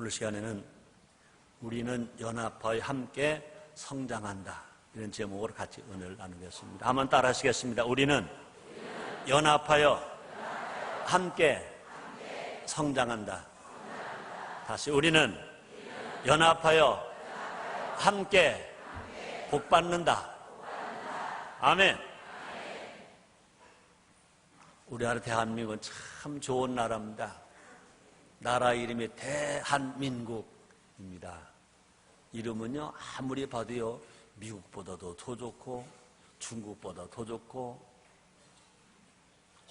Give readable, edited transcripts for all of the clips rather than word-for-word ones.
오늘 시간에는 우리는 연합하여 함께 성장한다, 이런 제목으로 같이 은혜를 나누겠습니다. 한번 따라 하시겠습니다. 우리는 연합하여 함께 성장한다. 다시, 우리는 연합하여 함께 복받는다. 아멘. 우리나라 대한민국은 참 좋은 나라입니다. 나라 이름이 대한민국입니다. 이름은요, 아무리 봐도요, 미국보다도 더 좋고, 중국보다 더 좋고,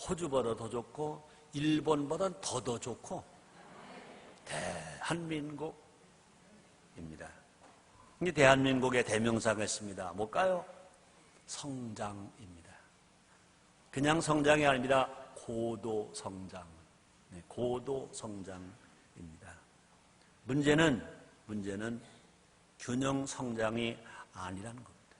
호주보다 더 좋고, 일본보다 더 좋고, 대한민국입니다. 이 대한민국의 대명사가 있습니다. 뭘까요? 성장입니다. 그냥 성장이 아닙니다. 고도 성장. 네, 고도 성장입니다. 문제는 균형 성장이 아니라는 겁니다.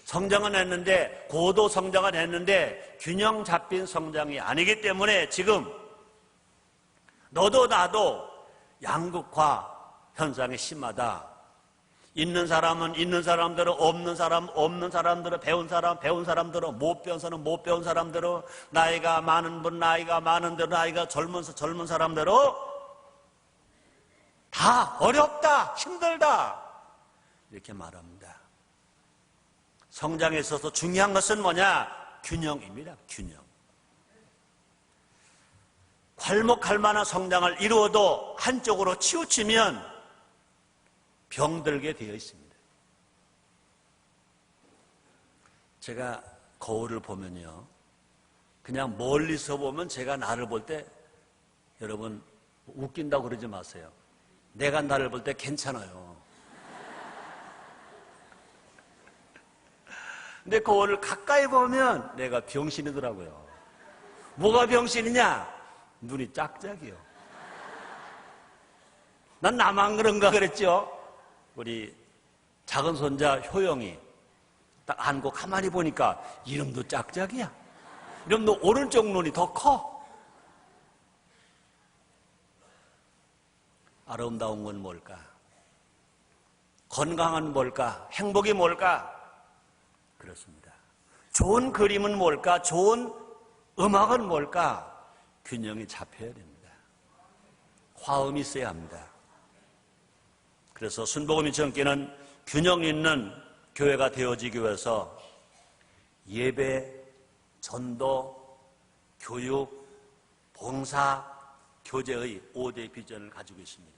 성장은 했는데, 고도 성장은 했는데 균형 잡힌 성장이 아니기 때문에 지금 너도 나도 양극화 현상이 심하다. 있는 사람은 있는 사람대로, 없는 사람은 없는 사람대로, 배운 사람대로, 못 배운 사람은 못 배운 사람대로, 나이가 많은 분 나이가 많은 대로, 나이가 젊은 사람대로 다 어렵다, 힘들다, 이렇게 말합니다. 성장에 있어서 중요한 것은 뭐냐? 균형입니다. 균형. 괄목할 만한 성장을 이루어도 한쪽으로 치우치면 병들게 되어 있습니다. 제가 거울을 보면요, 그냥 멀리서 보면 제가 나를 볼 때, 여러분 웃긴다고 그러지 마세요. 내가 나를 볼 때 괜찮아요. 근데 거울을 가까이 보면 내가 병신이더라고요. 뭐가 병신이냐? 눈이 짝짝이요. 난 나만 그런가 그랬죠. 우리 작은 손자 효영이 딱 안고 가만히 보니까 이름도 짝짝이야. 이름도 오른쪽 눈이 더 커. 아름다운 건 뭘까? 건강은 뭘까? 행복이 뭘까? 그렇습니다. 좋은 그림은 뭘까? 좋은 음악은 뭘까? 균형이 잡혀야 됩니다. 화음이 있어야 합니다. 그래서 순복음 인천교회는 균형 있는 교회가 되어지기 위해서 예배, 전도, 교육, 봉사, 교제의 5대 비전을 가지고 있습니다.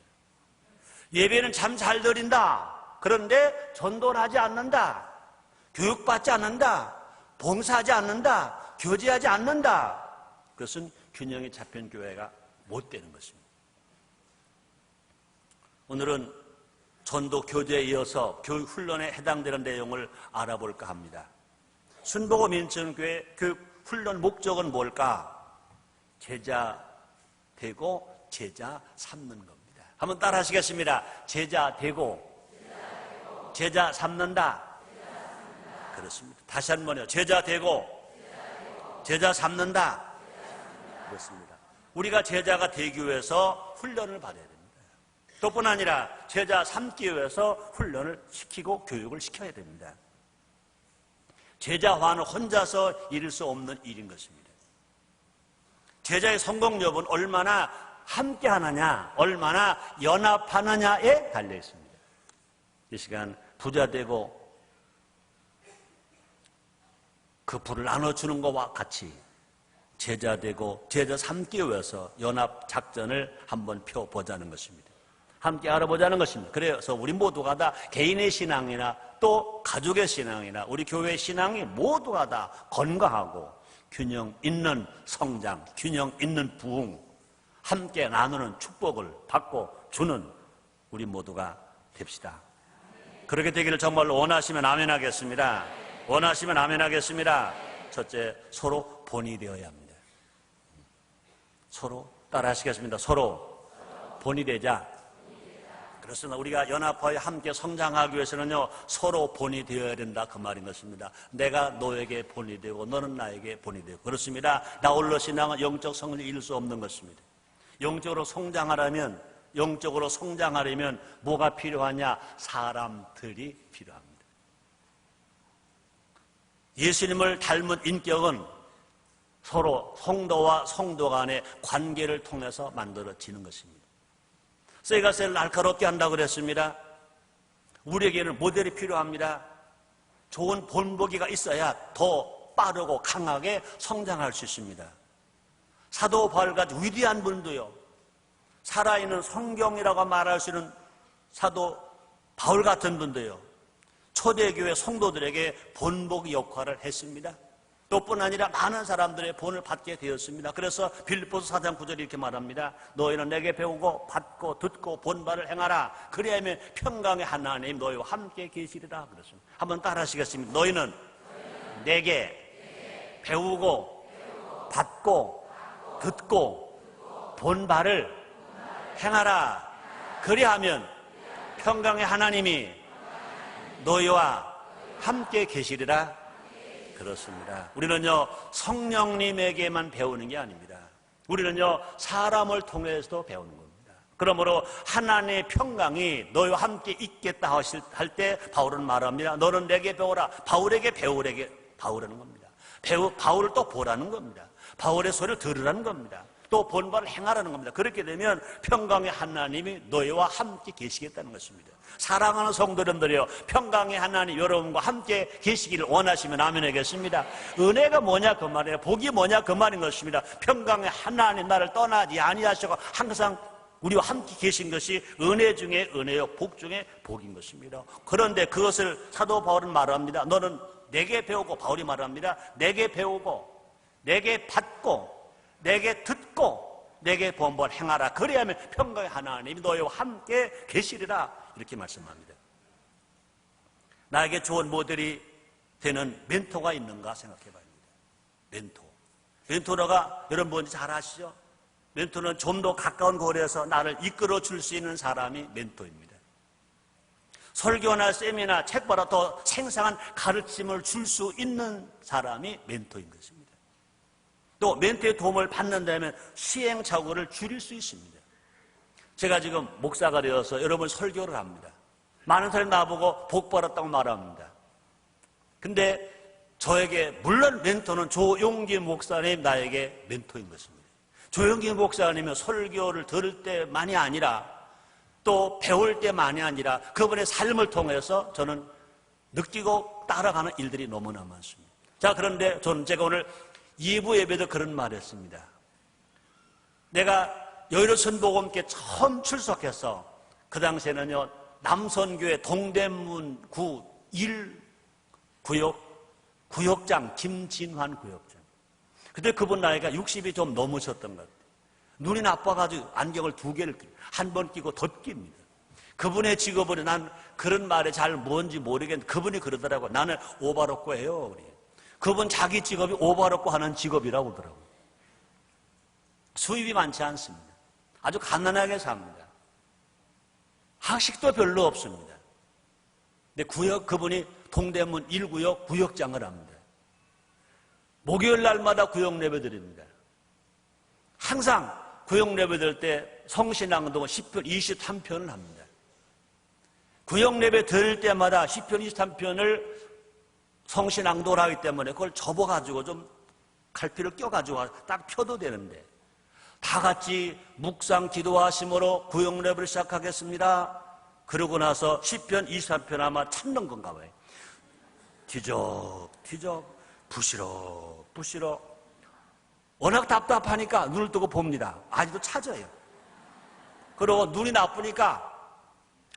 예배는 참 잘 드린다. 그런데 전도를 하지 않는다. 교육받지 않는다. 봉사하지 않는다. 교제하지 않는다. 그것은 균형이 잡힌 교회가 못 되는 것입니다. 오늘은 전도 교제에 이어서 교육 훈련에 해당되는 내용을 알아볼까 합니다. 순복음 인천교회 교육 훈련 목적은 뭘까? 제자 되고 제자 삼는 겁니다. 한번 따라 하시겠습니다. 제자 되고 제자 삼는다. 그렇습니다. 다시 한번요. 제자 되고 제자 삼는다. 그렇습니다. 우리가 제자가 되기 위해서 훈련을 받아야 됩니다. 뿐 아니라 제자 삼기 위해서 훈련을 시키고 교육을 시켜야 됩니다. 제자화는 혼자서 이룰 수 없는 일인 것입니다. 제자의 성공 여부는 얼마나 함께 하느냐, 얼마나 연합하느냐에 달려 있습니다. 이 시간 부자 되고 그 부를 나눠주는 것과 같이 제자 되고 제자 삼기 위해서 연합 작전을 한번 펴보자는 것입니다. 함께 알아보자는 것입니다. 그래서 우리 모두가 다 개인의 신앙이나 또 가족의 신앙이나 우리 교회의 신앙이 모두가 다 건강하고 균형 있는 성장, 균형 있는 부흥, 함께 나누는 축복을 받고 주는 우리 모두가 됩시다. 그렇게 되기를 정말로 원하시면 아멘 하겠습니다. 원하시면 아멘 하겠습니다. 첫째, 서로 본이 되어야 합니다. 서로 따라 하시겠습니다. 서로 본이 되자. 그렇습니다. 우리가 연합하여 함께 성장하기 위해서는요, 서로 본이 되어야 된다, 그 말인 것입니다. 내가 너에게 본이 되고 너는 나에게 본이 되고. 그렇습니다. 나 홀로 신앙은 영적 성을 이룰 수 없는 것입니다. 영적으로 성장하려면 영적으로 성장하려면 뭐가 필요하냐? 사람들이 필요합니다. 예수님을 닮은 인격은 서로 성도와 성도 간의 관계를 통해서 만들어지는 것입니다. 쇠가 날카롭게 한다고 그랬습니다. 우리에게는 모델이 필요합니다. 좋은 본보기가 있어야 더 빠르고 강하게 성장할 수 있습니다. 사도 바울같이 위대한 분도요, 살아있는 성경이라고 말할 수 있는 사도 바울 같은 분도요, 초대교회 성도들에게 본보기 역할을 했습니다. 또뿐 아니라 많은 사람들의 본을 받게 되었습니다. 그래서 빌립보서 4장 9절에 이렇게 말합니다. 너희는 내게 배우고 받고 듣고 본바를 행하라. 그리하면 평강의 하나님 너희와 함께 계시리라 그랬습니다. 한번 따라 하시겠습니다. 너희는 내게 배우고 받고 듣고 본바를 행하라. 그리하면 평강의 하나님이 너희와 함께 계시리라. 그렇습니다. 우리는요, 성령님에게만 배우는 게 아닙니다. 우리는요, 사람을 통해서도 배우는 겁니다. 그러므로 하나님의 평강이 너희와 함께 있겠다 할 때 바울은 말합니다. 너는 내게 배우라. 바울에게 배우라는 겁니다. 바울을 또 보라는 겁니다. 바울의 소리를 들으라는 겁니다. 또 본바를 행하라는 겁니다. 그렇게 되면 평강의 하나님이 너희와 함께 계시겠다는 것입니다. 사랑하는 성도님들이여, 평강의 하나님 여러분과 함께 계시기를 원하시면 아멘 하겠습니다. 은혜가 뭐냐 그 말이에요. 복이 뭐냐 그 말인 것입니다. 평강의 하나님 나를 떠나지 아니하시고 항상 우리와 함께 계신 것이 은혜 중에 은혜요, 복 중에 복인 것입니다. 그런데 그것을 사도 바울은 말합니다. 너는 내게 배우고, 바울이 말합니다. 내게 배우고 내게 받고 내게 듣고 내게 본벌 행하라. 그래야만 평강의 하나님이 너희와 함께 계시리라. 이렇게 말씀합니다. 나에게 좋은 모델이 되는 멘토가 있는가 생각해 봐야 합니다. 멘토가 여러분 뭔지 잘 아시죠? 멘토는 좀 더 가까운 거리에서 나를 이끌어 줄 수 있는 사람이 멘토입니다. 설교나 세미나 책보다 더 생생한 가르침을 줄 수 있는 사람이 멘토인 것입니다. 또 멘토의 도움을 받는다면 시행착오를 줄일 수 있습니다. 제가 지금 목사가 되어서 여러분 설교를 합니다. 많은 사람이 나보고 복 받았다고 말합니다. 근데 저에게 물론 멘토는 조용기 목사님 나에게 멘토인 것입니다. 조용기 목사님은 설교를 들을 때만이 아니라 또 배울 때만이 아니라 그분의 삶을 통해서 저는 느끼고 따라가는 일들이 너무나 많습니다. 자, 그런데 제가 오늘 2부 예배도 그런 말을 했습니다. 내가 여의도 선복음교회 처음 출석해서 그 당시에는요, 남선교회 동대문구 1구역장 김진환 구역장. 그때 그분 나이가 60이 좀 넘으셨던 것 같아요. 눈이 나빠가지고 안경을 2개를 끼고 한 번 끼고 덧깁니다. 그분의 직업은 난 그런 말이 잘 뭔지 모르겠는데 그분이 그러더라고요. 나는 오바롭고 해요. 우리. 그분 자기 직업이 오바롭고 하는 직업이라고 그러더라고요. 수입이 많지 않습니다. 아주 가난하게 삽니다. 학식도 별로 없습니다. 근데 그분이 동대문 1구역 구역장을 합니다. 목요일 날마다 구역 예배 드립니다. 항상 구역 예배 드릴 때 성신앙동은 10편 23편을 합니다. 구역 예배 드릴 때마다 10편 23편을 성신앙동을 하기 때문에 그걸 접어가지고 좀 갈피를 껴가지고 딱 펴도 되는데 다 같이 묵상 기도하심으로 구역 예배를 시작하겠습니다. 그러고 나서 10편 23편 아마 찾는 건가 봐요. 뒤적 부시럭 워낙 답답하니까 눈을 뜨고 봅니다. 아직도 찾아요. 그리고 눈이 나쁘니까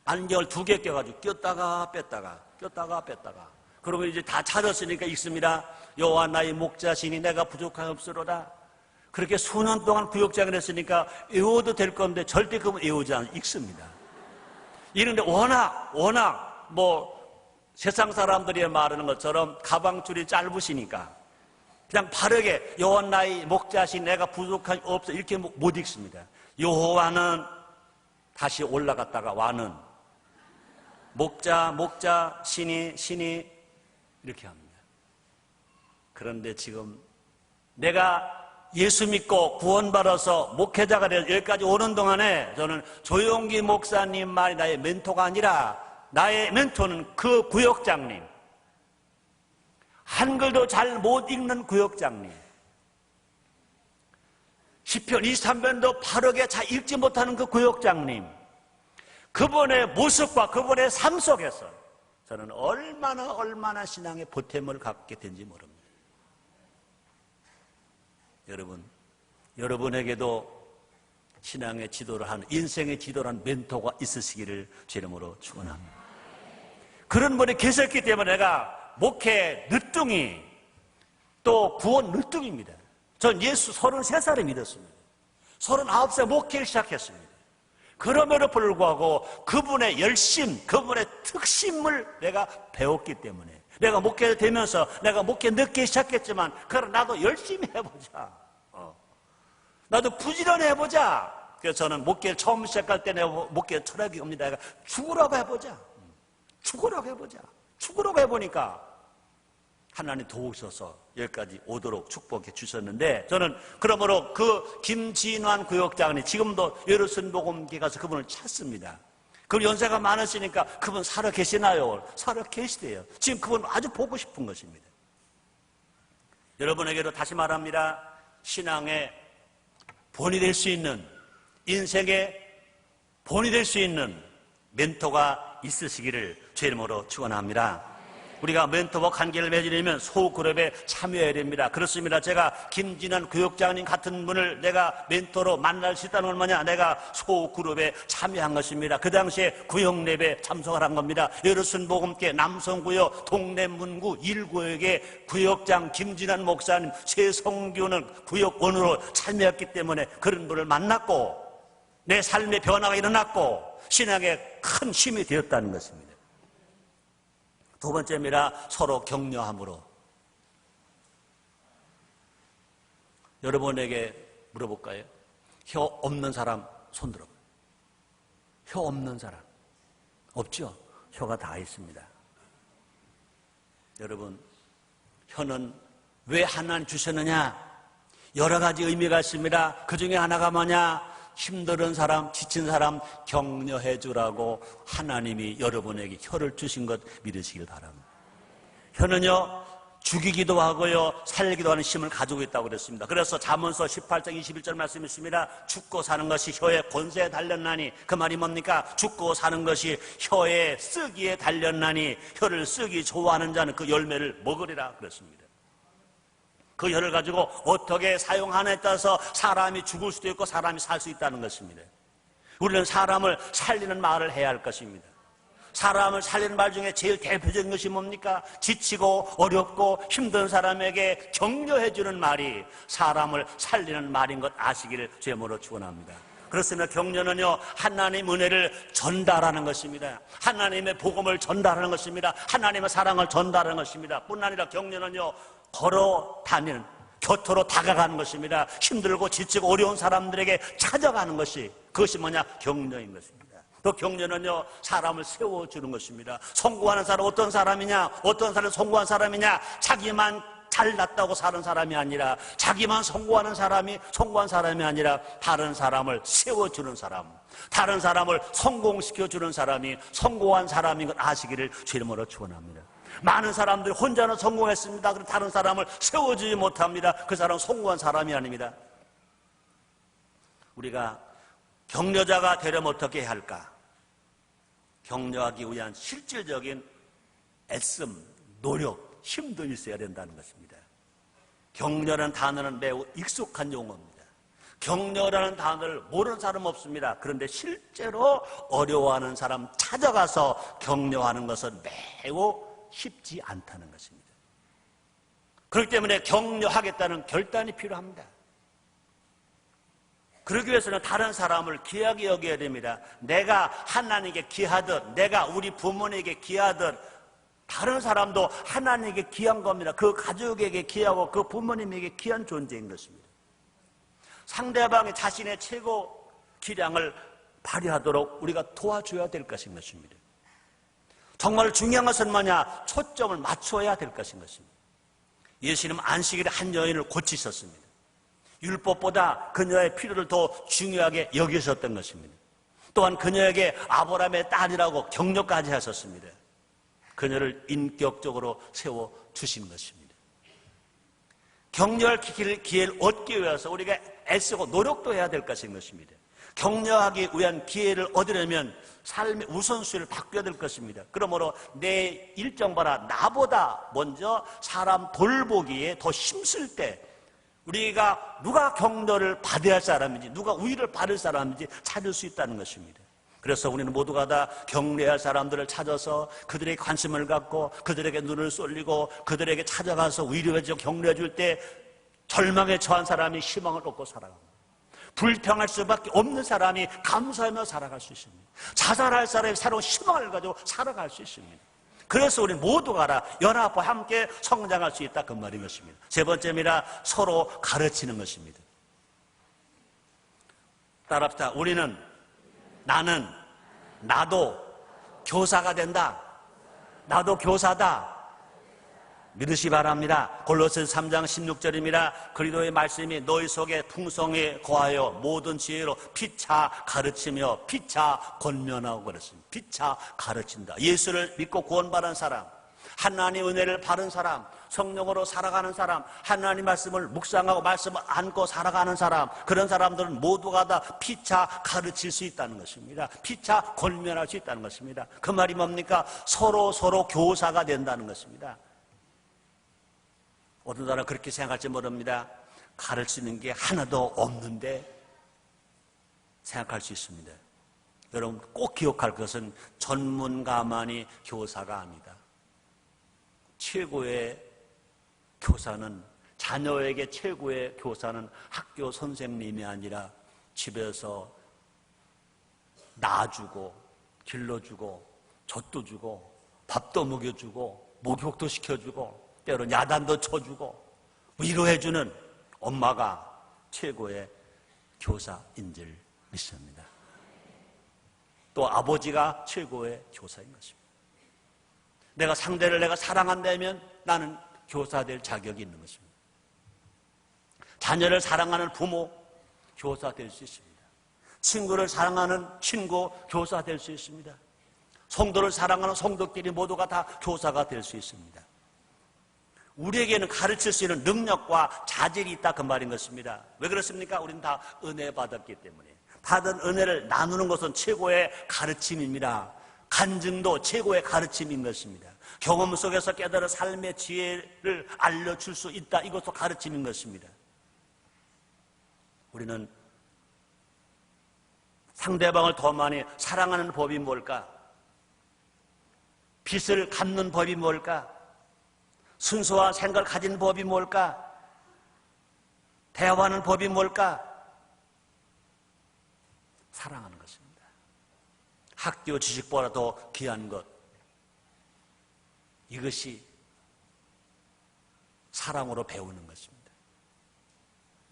안경을 2개 껴가지고 꼈다가 뺐다가 그리고 이제 다 찾았으니까 읽습니다. 여호와 나의 목자시니 내가 부족하옵소로다. 그렇게 수년 동안 구역장을 했으니까 외워도 될 건데 절대 그분 외우지 않고 읽습니다. 이런데 워낙 세상 사람들이 말하는 것처럼 가방줄이 짧으시니까 그냥 바르게 여호와 나의 목자신 내가 부족한 없어 이렇게 못 읽습니다. 여호와는 다시 올라갔다가 와는 목자 신이 이렇게 합니다. 그런데 지금 내가 예수 믿고 구원받아서 목회자가 되어 여기까지 오는 동안에 저는 조용기 목사님 말이 나의 멘토가 아니라 나의 멘토는 그 구역장님, 한글도 잘 못 읽는 구역장님, 시편 23편도 바르게 잘 읽지 못하는 그 구역장님, 그분의 모습과 그분의 삶 속에서 저는 얼마나 신앙의 보탬을 갖게 된지 모릅니다. 여러분, 여러분에게도 신앙의 지도를 하는, 인생의 지도를 하는 멘토가 있으시기를 주 이름으로 축원합니다. 그런 분이 계셨기 때문에 내가 목회 늦둥이, 또 구원 늦둥이입니다. 전 예수 33살에 믿었습니다. 39세 목회를 시작했습니다. 그럼에도 불구하고 그분의 열심, 그분의 특심을 내가 배웠기 때문에 내가 목회 되면서 내가 목회 늦게 시작했지만 그럼 나도 열심히 해보자. 나도 부지런히 해보자. 그래서 저는 목회를 처음 시작할 때 내가 목회 철학이 옵니다. 내가 죽으라고 해보자. 죽으라고 해보자. 죽으라고 해보니까 하나님 도우셔서 여기까지 오도록 축복해 주셨는데, 저는 그러므로 그 김진환 구역장이 지금도 여러순복음교회 가서 그분을 찾습니다. 그분 연세가 많으시니까 그분 살아 계시나요? 살아 계시대요. 지금 그분 아주 보고 싶은 것입니다. 여러분에게도 다시 말합니다. 신앙의 본이 될 수 있는, 인생의 본이 될 수 있는 멘토가 있으시기를 주 이름으로 축원합니다. 우리가 멘토와 관계를 맺으려면 소그룹에 참여해야 됩니다. 그렇습니다. 제가 김진환 구역장님 같은 분을 내가 멘토로 만날 수 있다는 건 뭐냐? 내가 소그룹에 참여한 것입니다. 그 당시에 구역랩에 참석을 한 겁니다. 여러순복음교회 남성구역 동래문구 1구역의 구역장 김진환 목사님, 최성규는 구역원으로 참여했기 때문에 그런 분을 만났고 내 삶의 변화가 일어났고 신앙에 큰 힘이 되었다는 것입니다. 두 번째입니다. 서로 격려함으로. 여러분에게 물어볼까요? 혀 없는 사람 손 들어봐요. 혀 없는 사람 없죠? 혀가 다 있습니다. 여러분, 혀는 왜 하나님 주셨느냐? 여러 가지 의미가 있습니다. 그 중에 하나가 뭐냐? 힘든 사람, 지친 사람 격려해 주라고 하나님이 여러분에게 혀를 주신 것 믿으시길 바랍니다. 혀는요, 죽이기도 하고요, 살리기도 하는 힘을 가지고 있다고 그랬습니다. 그래서 잠언서 18장 21절 말씀이 있습니다. 죽고 사는 것이 혀의 권세에 달렸나니, 그 말이 뭡니까? 죽고 사는 것이 혀의 쓰기에 달렸나니 혀를 쓰기 좋아하는 자는 그 열매를 먹으리라 그랬습니다. 그 혀를 가지고 어떻게 사용하느냐에 따라서 사람이 죽을 수도 있고 사람이 살 수 있다는 것입니다. 우리는 사람을 살리는 말을 해야 할 것입니다. 사람을 살리는 말 중에 제일 대표적인 것이 뭡니까? 지치고 어렵고 힘든 사람에게 격려해 주는 말이 사람을 살리는 말인 것 아시기를 제모로 축원합니다. 그렇습니다. 격려는요, 하나님의 은혜를 전달하는 것입니다. 하나님의 복음을 전달하는 것입니다. 하나님의 사랑을 전달하는 것입니다. 뿐 아니라 격려는요, 걸어 다니는, 곁으로 다가가는 것입니다. 힘들고 지치고 어려운 사람들에게 찾아가는 것이, 그것이 뭐냐? 격려인 것입니다. 또 격려는요, 사람을 세워주는 것입니다. 성공하는 사람 어떤 사람이냐? 어떤 사람이 성공한 사람이냐? 자기만 잘났다고 사는 사람이 아니라, 자기만 성공한 사람이 아니라 다른 사람을 세워주는 사람, 다른 사람을 성공시켜주는 사람이 성공한 사람인 것 아시기를 주 이름으로 축원합니다. 많은 사람들이 혼자는 성공했습니다. 그런데 다른 사람을 세워주지 못합니다. 그 사람은 성공한 사람이 아닙니다. 우리가 격려자가 되려면 어떻게 해야 할까? 격려하기 위한 실질적인 애씀, 노력, 힘도 있어야 된다는 것입니다. 격려라는 단어는 매우 익숙한 용어입니다. 격려라는 단어를 모르는 사람 없습니다. 그런데 실제로 어려워하는 사람 찾아가서 격려하는 것은 매우 쉽지 않다는 것입니다. 그렇기 때문에 격려하겠다는 결단이 필요합니다. 그러기 위해서는 다른 사람을 귀하게 여겨야 됩니다. 내가 하나님께 귀하듯, 내가 우리 부모님에게 귀하듯 다른 사람도 하나님에게 귀한 겁니다. 그 가족에게 귀하고 그 부모님에게 귀한 존재인 것입니다. 상대방이 자신의 최고 기량을 발휘하도록 우리가 도와줘야 될 것인 것입니다. 정말 중요한 것은 뭐냐? 초점을 맞춰야 될 것인 것입니다. 예수님은 안식일에 한 여인을 고치셨습니다. 율법보다 그녀의 필요를 더 중요하게 여기셨던 것입니다. 또한 그녀에게 아브라함의 딸이라고 격려까지 하셨습니다. 그녀를 인격적으로 세워주신 것입니다. 격려할 기회를 얻기 위해서 우리가 애쓰고 노력도 해야 될 것인 것입니다. 격려하기 위한 기회를 얻으려면 삶의 우선순위를 바꿔야 될 것입니다. 그러므로 내 일정 봐라, 나보다 먼저 사람 돌보기에 더 힘쓸 때 우리가 누가 격려를 받아야 할 사람인지, 누가 우위를 받을 사람인지 찾을 수 있다는 것입니다. 그래서 우리는 모두가 다 격려할 사람들을 찾아서 그들에게 관심을 갖고 그들에게 눈을 쏠리고 그들에게 찾아가서 위로해주고 격려해 줄 때 절망에 처한 사람이 희망을 얻고 살아갑니다. 불평할 수밖에 없는 사람이 감사하며 살아갈 수 있습니다. 자살할 사람이 새로운 희망을 가지고 살아갈 수 있습니다. 그래서 우리 모두가 다 연합과 함께 성장할 수 있다, 그 말인 것입니다. 세 번째입니다. 서로 가르치는 것입니다. 따라합시다. 나도 교사가 된다. 나도 교사다. 믿으시 바랍니다. 골로새서 3장 16절입니다. 그리스도의 말씀이 너희 속에 풍성히 거하여 모든 지혜로 피차 가르치며 피차 권면하고 그랬습니다. 피차 가르친다. 예수를 믿고 구원받은 사람, 하나님 은혜를 받은 사람, 성령으로 살아가는 사람, 하나님 말씀을 묵상하고 말씀을 안고 살아가는 사람, 그런 사람들은 모두가 다 피차 가르칠 수 있다는 것입니다. 피차 권면할 수 있다는 것입니다. 그 말이 뭡니까? 서로 교사가 된다는 것입니다. 어떤 사람은 그렇게 생각할지 모릅니다. 가르치는 게 하나도 없는데 생각할 수 있습니다. 여러분 꼭 기억할 것은 전문가만이 교사가 아니다. 최고의 교사는, 자녀에게 최고의 교사는 학교 선생님이 아니라 집에서 낳아주고 길러주고 젖도 주고 밥도 먹여주고 목욕도 시켜주고 때로는 야단도 쳐주고 위로해주는 엄마가 최고의 교사인 줄 믿습니다. 또 아버지가 최고의 교사인 것입니다. 내가 상대를 내가 사랑한다면 나는 교사 될 자격이 있는 것입니다. 자녀를 사랑하는 부모, 교사 될 수 있습니다. 친구를 사랑하는 친구, 교사 될 수 있습니다. 성도를 사랑하는 성도끼리 모두가 다 교사가 될 수 있습니다. 우리에게는 가르칠 수 있는 능력과 자질이 있다, 그 말인 것입니다. 왜 그렇습니까? 우리는 다 은혜 받았기 때문에. 받은 은혜를 나누는 것은 최고의 가르침입니다. 간증도 최고의 가르침인 것입니다. 경험 속에서 깨달은 삶의 지혜를 알려줄 수 있다, 이것도 가르침인 것입니다. 우리는 상대방을 더 많이 사랑하는 법이 뭘까? 빚을 갚는 법이 뭘까? 순수한 생각을 가진 법이 뭘까? 대화하는 법이 뭘까? 사랑하는 것입니다. 학교 지식보다 더 귀한 것, 이것이 사랑으로 배우는 것입니다.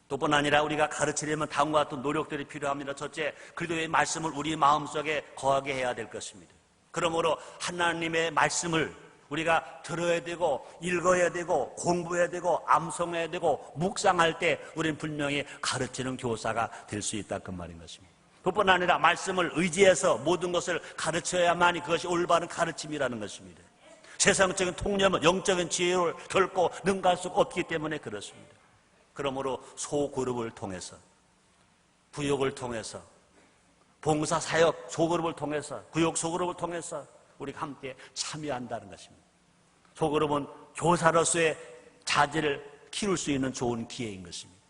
또뿐 아니라 우리가 가르치려면 다음과 같은 노력들이 필요합니다. 첫째, 그리스도의 말씀을 우리 마음속에 거하게 해야 될 것입니다. 그러므로 하나님의 말씀을 우리가 들어야 되고 읽어야 되고 공부해야 되고 암송해야 되고 묵상할 때 우리는 분명히 가르치는 교사가 될 수 있다, 그 말인 것입니다. 그뿐 아니라 말씀을 의지해서 모든 것을 가르쳐야만이 그것이 올바른 가르침이라는 것입니다. 세상적인 통념은 영적인 지혜를 결코 능가할 수가 없기 때문에 그렇습니다. 그러므로 소그룹을 통해서, 구역을 통해서, 봉사사역 소그룹을 통해서, 구역 소그룹을 통해서 우리가 함께 참여한다는 것입니다. 소그룹은 교사로서의 자질을 키울 수 있는 좋은 기회인 것입니다.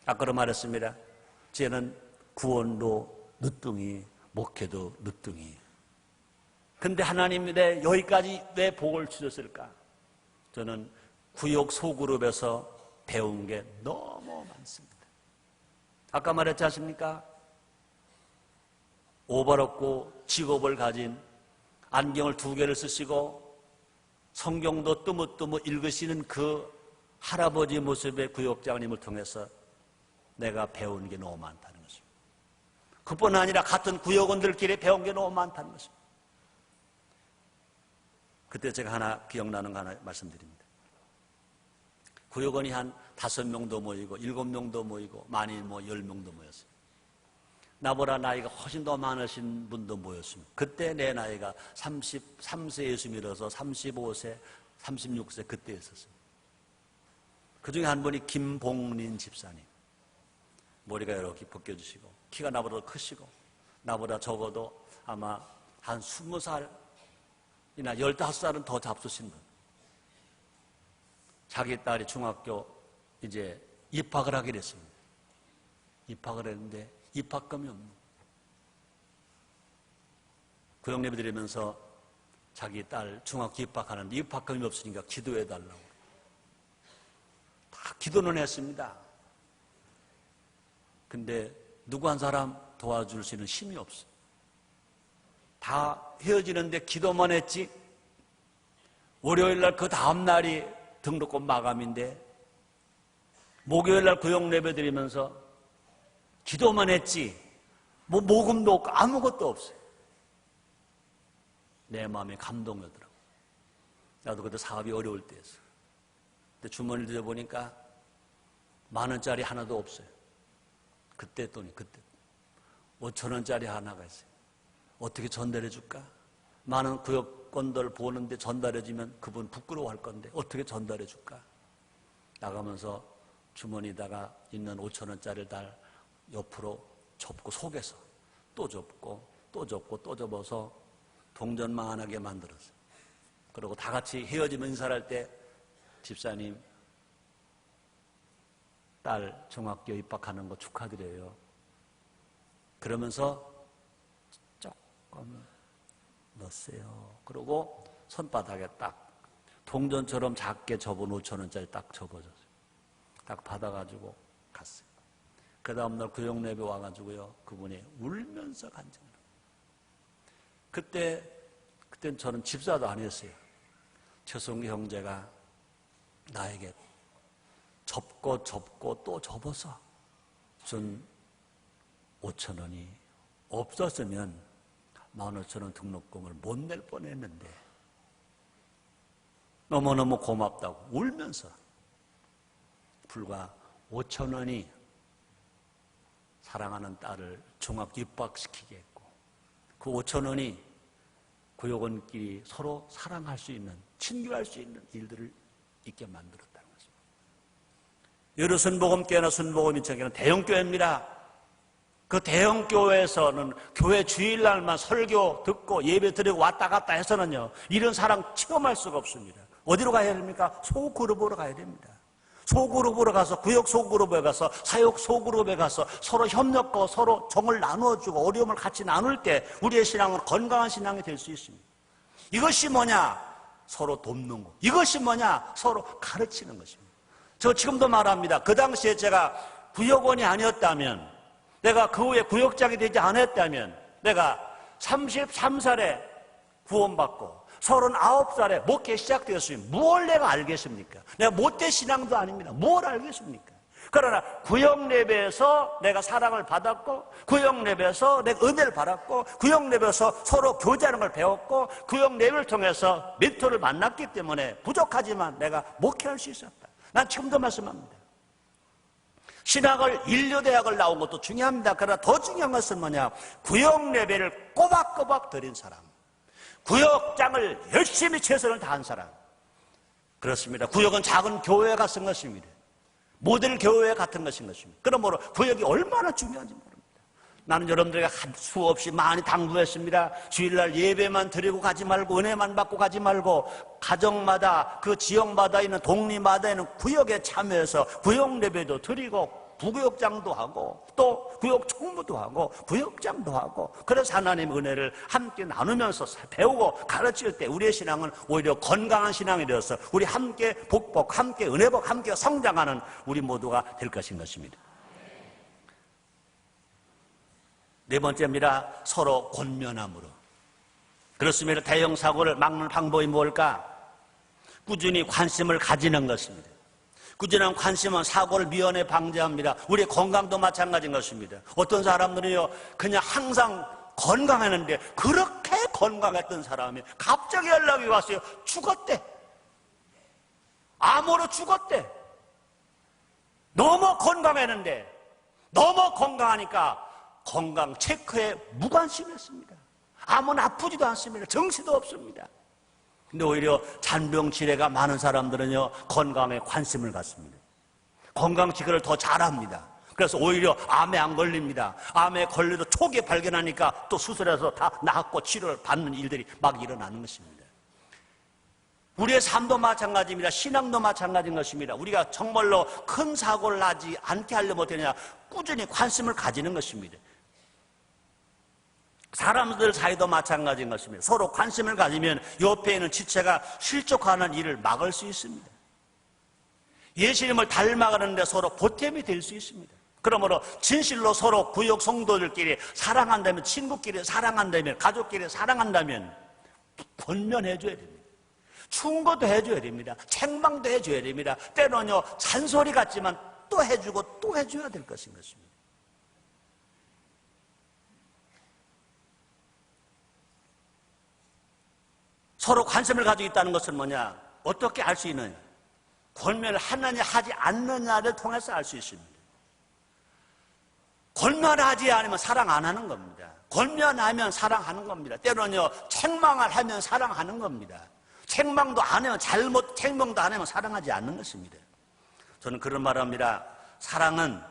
아까도 말했습니다. 저는 구원도 늦둥이, 목회도 늦둥이. 근데 하나님이 내 여기까지 왜 복을 주셨을까? 저는 구역 소그룹에서 배운 게 너무 많습니다. 아까 말했지 않습니까? 오버롭고 직업을 가진, 안경을 2개를 쓰시고 성경도 뜨무뜨무 읽으시는 그 할아버지 모습의 구역장님을 통해서 내가 배운 게 너무 많다는 것입니다. 그뿐 아니라 같은 구역원들끼리 배운 게 너무 많다는 것입니다. 그때 제가 하나 기억나는 거 하나 말씀드립니다. 구역원이 한 5명도 모이고 7명도 모이고 많이 10명도 모였어요. 나보다 나이가 훨씬 더 많으신 분도 모였습니다. 그때 내 나이가 33세 예수 믿어서 35세, 36세 그때 있었어요. 그 중에 한 분이 김봉린 집사님. 머리가 이렇게 벗겨주시고 키가 나보다 더 크시고 나보다 적어도 아마 한 20살이나 15살은 더 잡수신 분. 자기 딸이 중학교 이제 입학을 하기로 했습니다. 입학을 했는데 입학금이 없는 구역예배 드리면서 자기 딸 중학교 입학하는데 입학금이 없으니까 기도해달라고 다 기도는 했습니다. 근데 누구 한 사람 도와줄 수 있는 힘이 없어요. 다 헤어지는데 기도만 했지. 월요일날 그 다음날이 등록금 마감인데 목요일날 구역예배 드리면서 기도만 했지 모금도 없고 아무것도 없어요. 내 마음에 감동이 오더라고요. 나도 그때 사업이 어려울 때였어요. 근데 주머니를 들여보니까 10,000원짜리 하나도 없어요. 그때 돈이 5,000원짜리 하나가 있어요. 어떻게 전달해 줄까? 많은 구역권들 보는데 전달해 주면 그분 부끄러워할 건데 어떻게 전달해 줄까? 나가면서 주머니에다가 있는 5,000원짜리를 달 옆으로 접고 속에서 또 접고 또 접고 또 접어서 동전만하게 만들었어요. 그리고 다 같이 헤어지면 인사를 할 때 집사님 딸 중학교 입학하는 거 축하드려요. 그러면서 조금 넣었어요. 그리고 손바닥에 딱 동전처럼 작게 접은 5,000원짜리 딱 접어줬어요. 딱 받아가지고 갔어요. 그 다음날 구역예배 와가지고요. 그분이 울면서 간증을. 그땐 저는 집사도 아니었어요. 최성기 형제가 나에게 접고 또 접어서 준 5,000원이 없었으면 15,000원 등록금을 못 낼 뻔했는데 너무너무 고맙다고 울면서 불과 5,000원이 사랑하는 딸을 중학교 입학시키게 했고 그 5,000원이 구역원끼리 서로 사랑할 수 있는 친교할 수 있는 일들을 있게 만들었다는 것입니다. 여러 순복음교회나 순복음인천교회는 대형교회입니다. 그 대형교회에서는 교회 주일날만 설교 듣고 예배 드리고 왔다 갔다 해서는요 이런 사랑 체험할 수가 없습니다. 어디로 가야 됩니까? 소그룹으로 가야 됩니다. 소그룹으로 가서 구역 소그룹에 가서 사역 소그룹에 가서 서로 협력하고 서로 정을 나누어주고 어려움을 같이 나눌 때 우리의 신앙은 건강한 신앙이 될 수 있습니다. 이것이 뭐냐? 서로 돕는 것. 이것이 뭐냐? 서로 가르치는 것입니다. 저 지금도 말합니다. 그 당시에 제가 구역원이 아니었다면 내가 그 후에 구역장이 되지 않았다면 내가 33살에 구원받고 39살에 목회 시작되었으면 뭘 내가 알겠습니까? 내가 못된 신앙도 아닙니다. 뭘 알겠습니까? 그러나 구역예배에서 내가 사랑을 받았고 구역예배에서 내가 은혜를 받았고 구역예배에서 서로 교제하는 걸 배웠고 구역예배를 통해서 멘토를 만났기 때문에 부족하지만 내가 목회할 수 있었다. 난 지금도 말씀합니다. 신학을 인류대학을 나온 것도 중요합니다. 그러나 더 중요한 것은 뭐냐? 구역예배를 꼬박꼬박 드린 사람, 구역장을 열심히 최선을 다한 사람. 그렇습니다. 구역은 작은 교회가 쓴 것입니다. 모델 교회 같은 것인 것입니다. 그러므로 구역이 얼마나 중요한지 모릅니다. 나는 여러분들에게 수없이 많이 당부했습니다. 주일날 예배만 드리고 가지 말고 은혜만 받고 가지 말고 가정마다 그 지역마다 있는 동리마다 있는 구역에 참여해서 구역 예배도 드리고 부구역장도 하고 또 구역 총무도 하고 구역장도 하고 그래서 하나님의 은혜를 함께 나누면서 배우고 가르칠 때 우리의 신앙은 오히려 건강한 신앙이 되어서 우리 함께 복복, 함께 은혜복, 함께 성장하는 우리 모두가 될 것인 것입니다. 네 번째입니다. 서로 권면함으로. 그렇습니다. 대형 사고를 막는 방법이 뭘까? 꾸준히 관심을 가지는 것입니다. 꾸준한 관심은 사고를 미연에 방지합니다. 우리의 건강도 마찬가지인 것입니다. 어떤 사람들은요 그냥 항상 건강했는데 그렇게 건강했던 사람이 갑자기 연락이 왔어요. 죽었대. 암으로 죽었대. 너무 건강했는데 너무 건강하니까 건강 체크에 무관심했습니다. 아무나 아프지도 않습니다. 정신도 없습니다. 근데 오히려 잔병 치레가 많은 사람들은요, 건강에 관심을 갖습니다. 건강 체크를 더 잘합니다. 그래서 오히려 암에 안 걸립니다. 암에 걸려도 초기에 발견하니까 또 수술해서 다 낫고 치료를 받는 일들이 막 일어나는 것입니다. 우리의 삶도 마찬가지입니다. 신앙도 마찬가지인 것입니다. 우리가 정말로 큰 사고를 나지 않게 하려면 어떻게 하냐, 꾸준히 관심을 가지는 것입니다. 사람들 사이도 마찬가지인 것입니다. 서로 관심을 가지면 옆에 있는 지체가 실족하는 일을 막을 수 있습니다. 예수님을 닮아가는데 서로 보탬이 될 수 있습니다. 그러므로 진실로 서로 구역 성도들끼리 사랑한다면, 친구끼리 사랑한다면, 가족끼리 사랑한다면 권면해줘야 됩니다. 충고도 해줘야 됩니다. 책망도 해줘야 됩니다. 때로는요, 잔소리 같지만 또 해주고 또 해줘야 될 것인 것입니다. 서로 관심을 가지고 있다는 것은 뭐냐? 어떻게 알 수 있느냐? 권면을 하느냐 하지 않느냐를 통해서 알 수 있습니다. 권면하지 않으면 사랑 안 하는 겁니다. 권면하면 사랑하는 겁니다. 때로는요, 책망을 하면 사랑하는 겁니다. 책망도 안 하면 책망도 안 하면 사랑하지 않는 것입니다. 저는 그런 말을 합니다. 사랑은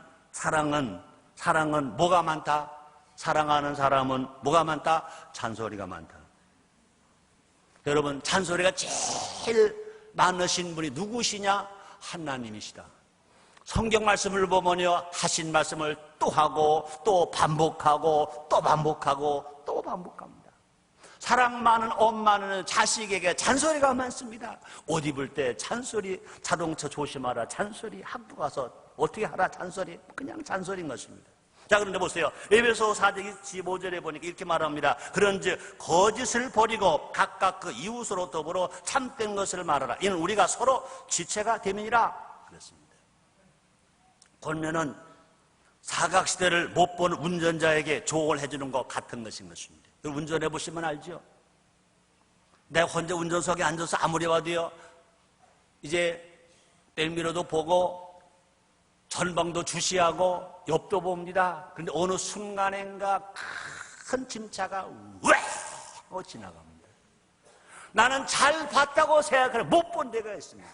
뭐가 많다? 사랑하는 사람은 뭐가 많다? 잔소리가 많다. 여러분, 잔소리가 제일 많으신 분이 누구시냐? 하나님이시다. 성경 말씀을 보면요, 하신 말씀을 또 하고 또 반복하고 또 반복하고 또 반복합니다. 사랑 많은 엄마는 자식에게 잔소리가 많습니다. 옷 입을 때 잔소리, 자동차 조심하라 잔소리, 학교 가서 어떻게 하라 잔소리, 그냥 잔소리인 것입니다. 자, 그런데 보세요. 에베소 4장 15절에 보니까 이렇게 말합니다. 그런즉 거짓을 버리고 각각 그 이웃으로 더불어 참된 것을 말하라. 이는 우리가 서로 지체가 됨이니라 그랬습니다. 권면은 사각시대를 못 본 운전자에게 조언을 해주는 것 같은 것인 것입니다. 운전해 보시면 알죠. 내가 혼자 운전석에 앉아서 아무리 봐도요, 이제 백미러도 보고 전방도 주시하고 옆도 봅니다. 그런데 어느 순간인가 큰 짐차가 왜 하고 지나갑니다. 나는 잘 봤다고 생각하는 못 본 데가 있습니다.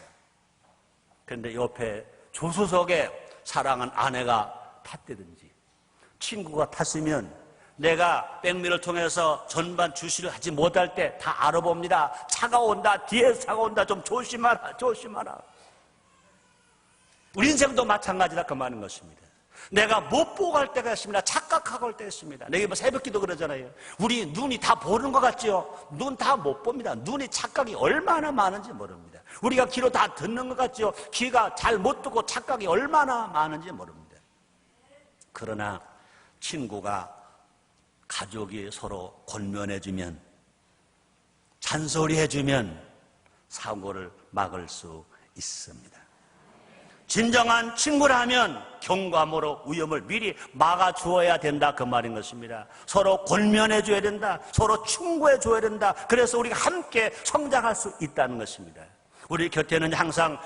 그런데 옆에 조수석에 사랑하는 아내가 탔다든지 친구가 탔으면 내가 백미를 통해서 전반 주시를 하지 못할 때 다 알아봅니다. 차가 온다, 뒤에서 차가 온다, 좀 조심하라, 조심하라. 우리 인생도 마찬가지다 그 말인 것입니다. 내가 못 보고 갈 때가 있습니다. 착각하고 갈 때가 있습니다. 내가 뭐 새벽기도 그러잖아요. 우리 눈이 다 보는 것 같죠? 눈 다 못 봅니다. 눈이 착각이 얼마나 많은지 모릅니다. 우리가 귀로 다 듣는 것 같죠? 귀가 잘 못 듣고 착각이 얼마나 많은지 모릅니다. 그러나 친구가, 가족이 서로 권면해주면, 잔소리해주면 사고를 막을 수 있습니다. 진정한 친구라면 경감으로 위험을 미리 막아주어야 된다 그 말인 것입니다. 서로 권면해줘야 된다. 서로 충고해줘야 된다. 그래서 우리가 함께 성장할 수 있다는 것입니다. 우리 곁에는 항상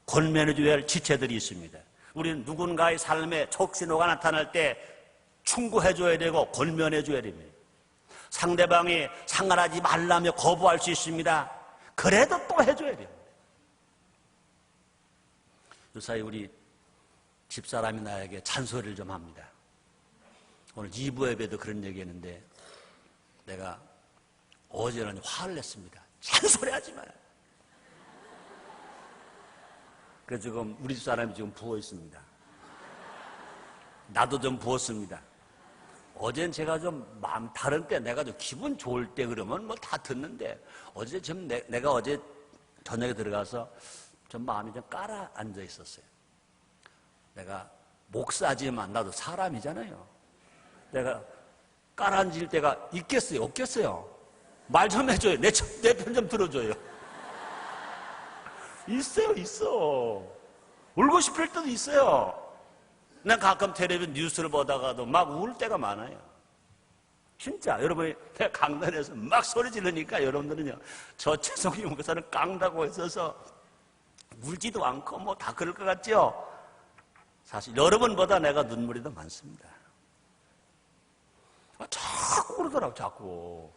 권면해줘야 할 지체들이 있습니다. 우리는 누군가의 삶에 촉신호가 나타날 때 충고해줘야 되고 권면해줘야 됩니다. 상대방이 상관하지 말라며 거부할 수 있습니다. 그래도 또 해줘야 됩니다. 요사이 우리 집사람이 나에게 잔소리를 좀 합니다. 오늘 2부 예배도 그런 얘기했는데 내가 어제는 화를 냈습니다. 잔소리하지 마요. 그래서 지금 우리 집사람이 지금 부어 있습니다. 나도 좀 부었습니다. 어제는 제가 좀 마음 다른 때, 내가 좀 기분 좋을 때 그러면 뭐 다 듣는데 어제 좀 내가 어제 저녁에 들어가서 좀 마음이 좀 깔아앉아 있었어요. 내가 목사지만 나도 사람이잖아요. 내가 깔아앉을 때가 있겠어요? 없겠어요? 말 좀 해줘요. 내 편 좀 들어줘요. 있어. 울고 싶을 때도 있어요. 난 가끔 텔레비전 뉴스를 보다가도 막 울 때가 많아요. 진짜 여러분이 내가 강단에서 막 소리 지르니까 여러분들은요, 저 최성희 목사는 깡다고 있어서 울지도 않고 뭐 다 그럴 것 같죠? 사실 여러분보다 내가 눈물이 더 많습니다. 자꾸 그러더라고, 자꾸.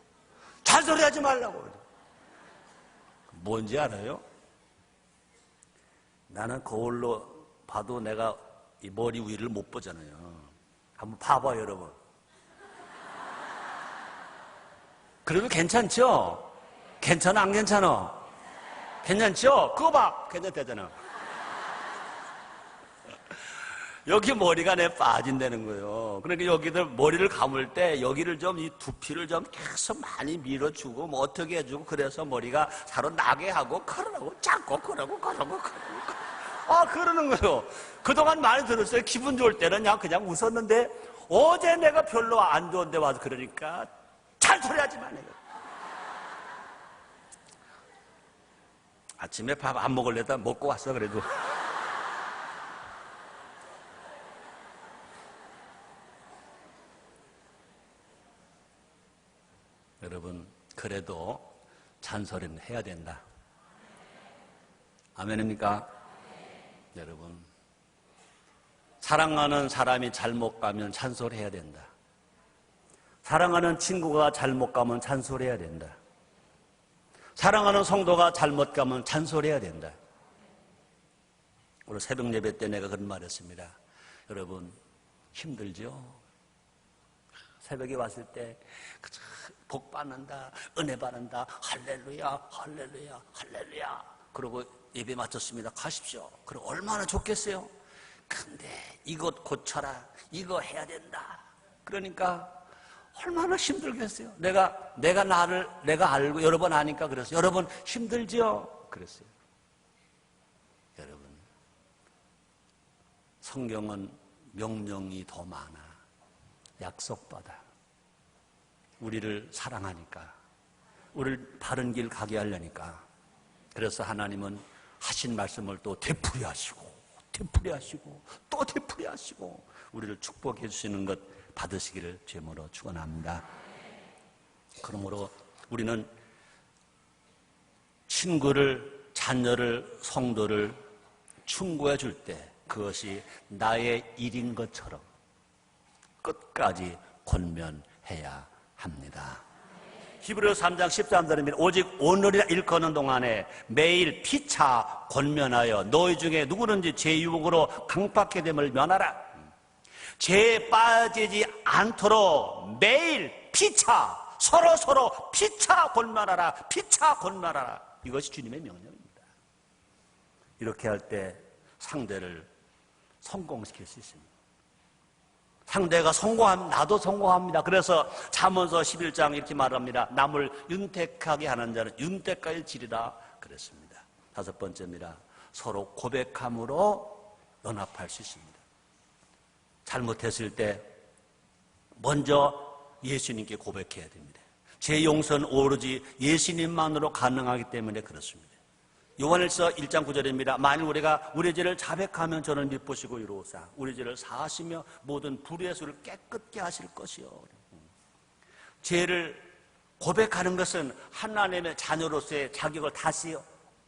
잔소리하지 말라고. 뭔지 알아요? 나는 거울로 봐도 내가 이 머리 위를 못 보잖아요. 한번 봐봐요, 여러분. 그래도 괜찮죠? 괜찮아, 안 괜찮아? 괜찮죠? 그거 봐. 괜찮대잖아. 여기 머리가 내 빠진다는 거예요. 그러니까 여기들 머리를 감을 때 여기를 좀 이 두피를 좀 계속 많이 밀어주고 뭐 어떻게 해주고 그래서 머리가 사로 나게 하고 그러고 잡고 그러고 그러는 거예요. 그동안 많이 들었어요. 기분 좋을 때는 그냥 웃었는데 어제 내가 별로 안 좋은데 와서 그러니까 잔소리 하지 마네요. 아침에 밥 안 먹을래다 먹고 왔어 그래도. 여러분, 그래도 잔소리는 해야 된다. 아멘입니까? 여러분, 사랑하는 사람이 잘못 가면 잔소리해야 된다. 사랑하는 친구가 잘못 가면 잔소리해야 된다. 사랑하는 성도가 잘못 가면 잔소리해야 된다. 오늘 새벽 예배 때 내가 그런 말 했습니다. 여러분, 힘들죠? 새벽에 왔을 때 복 받는다, 은혜 받는다, 할렐루야, 할렐루야, 할렐루야. 그러고 예배 마쳤습니다. 가십시오. 그럼 얼마나 좋겠어요? 근데 이것 고쳐라, 이거 해야 된다. 그러니까 얼마나 힘들겠어요? 내가 알고 여러 번 아니까 그랬어요. 여러분 힘들지요? 그랬어요. 여러분, 성경은 명령이 더 많아. 약속받아. 우리를 사랑하니까, 우리를 바른 길 가게 하려니까. 그래서 하나님은 하신 말씀을 또 되풀이하시고 또 되풀이하시고 우리를 축복해 주시는 것 받으시기를 죄물로 축원합니다. 그러므로 우리는 친구를, 자녀를, 성도를 충고해 줄 때 그것이 나의 일인 것처럼 끝까지 권면해야 합니다. 히브리서 3장 13절입니다. 오직 오늘이라 일컫는 동안에 매일 피차 권면하여 너희 중에 누구든지 제 유혹으로 강팍해 됨을 면하라. 죄에 빠지지 않도록 매일 피차, 서로 피차 권면하라. 피차 권면하라. 이것이 주님의 명령입니다. 이렇게 할 때 상대를 성공시킬 수 있습니다. 상대가 성공하면 나도 성공합니다. 그래서 잠언서 11장 이렇게 말합니다. 남을 윤택하게 하는 자는 윤택할 지리라 그랬습니다. 다섯 번째입니다. 서로 고백함으로 연합할 수 있습니다. 잘못했을 때 먼저 예수님께 고백해야 됩니다. 제 용서는 오로지 예수님만으로 가능하기 때문에 그렇습니다. 요한일서 1장 9절입니다. 만일 우리가 우리 죄를 자백하면 저는 미쁘시고 이로우사 우리 죄를 사하시며 모든 불의의 수를 깨끗게 하실 것이요. 죄를 고백하는 것은 하나님의 자녀로서의 자격을 다시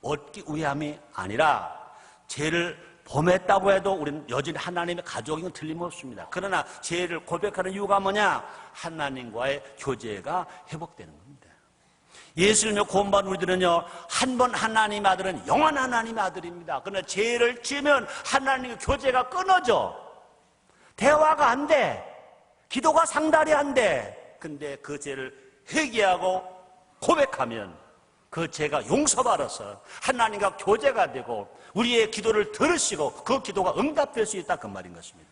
얻기 위함이 아니라 죄를 범했다고 해도 우리는 여전히 하나님의 가족인 건 틀림없습니다. 그러나 죄를 고백하는 이유가 뭐냐? 하나님과의 교제가 회복되는 겁니다. 예수님을 구원받은 우리들은요, 한 번 하나님 아들은 영원 하나님의 아들입니다. 그러나 죄를 지으면 하나님과 교제가 끊어져. 대화가 안 돼. 기도가 상달이 안 돼. 근데 그 죄를 회개하고 고백하면 그 죄가 용서받아서 하나님과 교제가 되고 우리의 기도를 들으시고 그 기도가 응답될 수 있다, 그 말인 것입니다.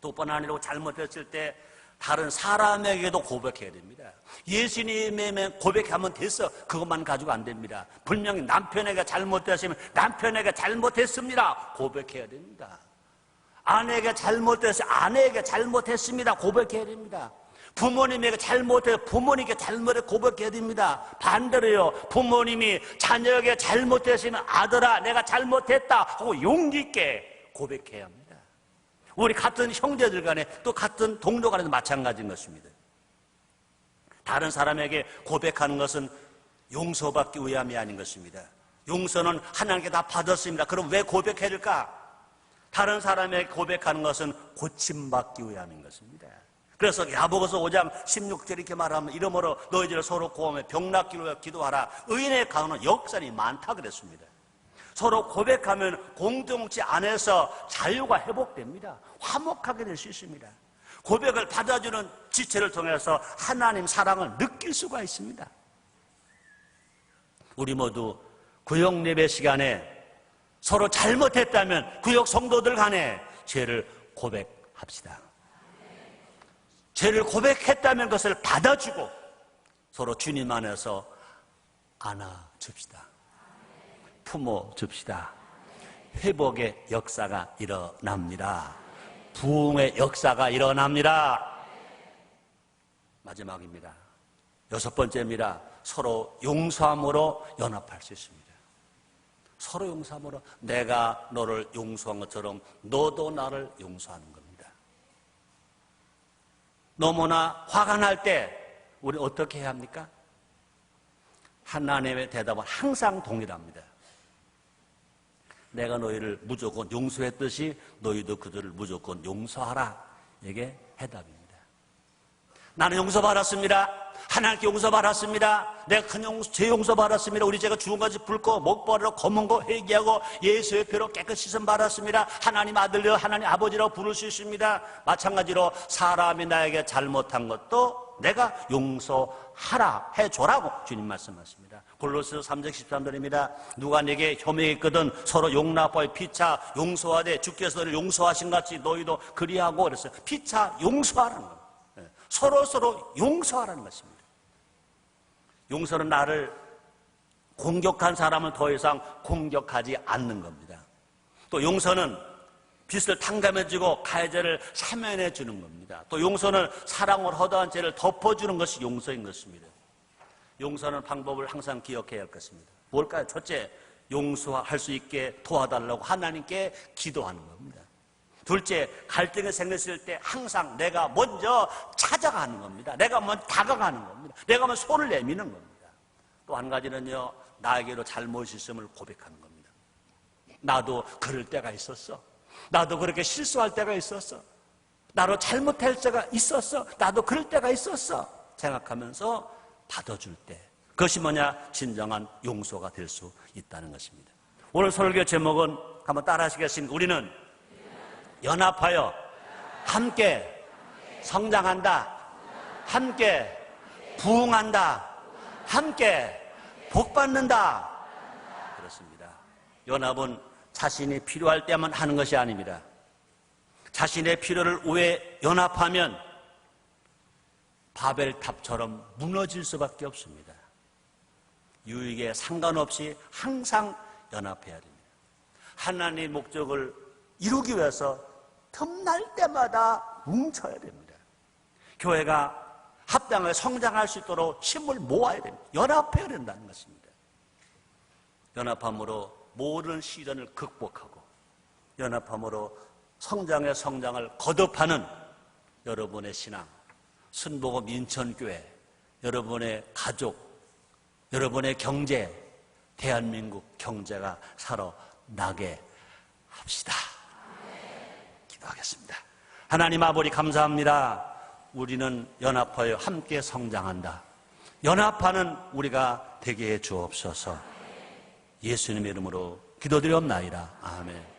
또 뿐 아니라 잘못했을 때 다른 사람에게도 고백해야 됩니다. 예수님에게 고백하면 됐어. 그것만 가지고 안 됩니다. 분명히 남편에게 잘못했으면 남편에게 잘못했습니다. 고백해야 됩니다. 아내에게 잘못했으면 아내에게 잘못했습니다. 고백해야 됩니다. 부모님에게 잘못해서 부모님께 잘못해 고백해야 됩니다. 반대로요, 부모님이 자녀에게 잘못했으면 아들아 내가 잘못했다 하고 용기 있게 고백해야 합니다. 우리 같은 형제들 간에 또 같은 동료 간에도 마찬가지인 것입니다. 다른 사람에게 고백하는 것은 용서받기 위함이 아닌 것입니다. 용서는 하나님께 다 받았습니다. 그럼 왜 고백해야 될까? 다른 사람에게 고백하는 것은 고침받기 위함인 것입니다. 그래서 야고보서 5장 16절 이렇게 말하면 이러므로 너희들 서로 고함에 병 낫기를 위하여 기도하라. 의인의 가운은 역사이 많다 그랬습니다. 서로 고백하면 공동체 안에서 자유가 회복됩니다. 화목하게 될 수 있습니다. 고백을 받아주는 지체를 통해서 하나님 사랑을 느낄 수가 있습니다. 우리 모두 구역 예배 시간에 서로 잘못했다면 구역 성도들 간에 죄를 고백합시다. 죄를 고백했다면 그것을 받아주고 서로 주님 안에서 안아줍시다. 품어줍시다. 회복의 역사가 일어납니다. 부흥의 역사가 일어납니다. 마지막입니다. 6번째입니다. 서로 용서함으로 연합할 수 있습니다. 서로 용서함으로 내가 너를 용서한 것처럼 너도 나를 용서하는 겁니다. 너무나 화가 날 때 우리 어떻게 해야 합니까? 하나님의 대답은 항상 동일합니다. 내가 너희를 무조건 용서했듯이 너희도 그들을 무조건 용서하라. 이게 해답입니다. 나는 용서받았습니다. 하나님께 용서받았습니다. 내가 큰 죄 용서받았습니다. 우리 죄가 죽은 것이 붉고 목보라로 검은 거 회개하고 예수의 피로 깨끗이 씻음 받았습니다. 하나님 아들이여 하나님 아버지라고 부를 수 있습니다. 마찬가지로 사람이 나에게 잘못한 것도 내가 용서하라 해줘라고 주님 말씀하십니다. 골로새 3장 13절입니다. 누가 내게 혐의했거든 서로 용납하여 피차 용서하되 주께서 너를 용서하신 같이 너희도 그리하고 그랬어요. 피차 용서하라는 겁니다. 서로 용서하라는 것입니다. 용서는 나를 공격한 사람을 더 이상 공격하지 않는 겁니다. 또 용서는 빚을 탕감해주고 가해자를 사면해 주는 겁니다. 또 용서는 사랑으로 허다한 죄를 덮어주는 것이 용서인 것입니다. 용서하는 방법을 항상 기억해야 할 것입니다. 뭘까요? 첫째, 용서할 수 있게 도와달라고 하나님께 기도하는 겁니다. 둘째, 갈등이 생겼을 때 항상 내가 먼저 찾아가는 겁니다. 내가 먼저 다가가는 겁니다. 내가 먼저 손을 내미는 겁니다. 또 한 가지는요, 나에게로 잘못이 있음을 고백하는 겁니다. 나도 그럴 때가 있었어. 나도 그렇게 실수할 때가 있었어. 나로 잘못할 때가 있었어. 나도 그럴 때가 있었어. 생각하면서 받아줄 때, 그것이 뭐냐? 진정한 용서가 될 수 있다는 것입니다. 오늘 설교 제목은 한번 따라 하시겠습니까? 우리는 연합하여 함께 성장한다. 함께 부흥한다. 함께 복받는다. 그렇습니다. 연합은 자신이 필요할 때만 하는 것이 아닙니다. 자신의 필요를 위해 연합하면 바벨탑처럼 무너질 수밖에 없습니다. 유익에 상관없이 항상 연합해야 됩니다. 하나님의 목적을 이루기 위해서 틈날 때마다 뭉쳐야 됩니다. 교회가 합당하게 성장할 수 있도록 힘을 모아야 됩니다. 연합해야 된다는 것입니다. 연합함으로 모든 시련을 극복하고 연합함으로 성장의 성장을 거듭하는 여러분의 신앙, 순복음 인천교회, 여러분의 가족, 여러분의 경제, 대한민국 경제가 살아나게 합시다. 기도하겠습니다. 하나님 아버지 감사합니다. 우리는 연합하여 함께 성장한다. 연합하는 우리가 되게 해 주옵소서. 예수님의 이름으로 기도드리옵나이다. 아멘.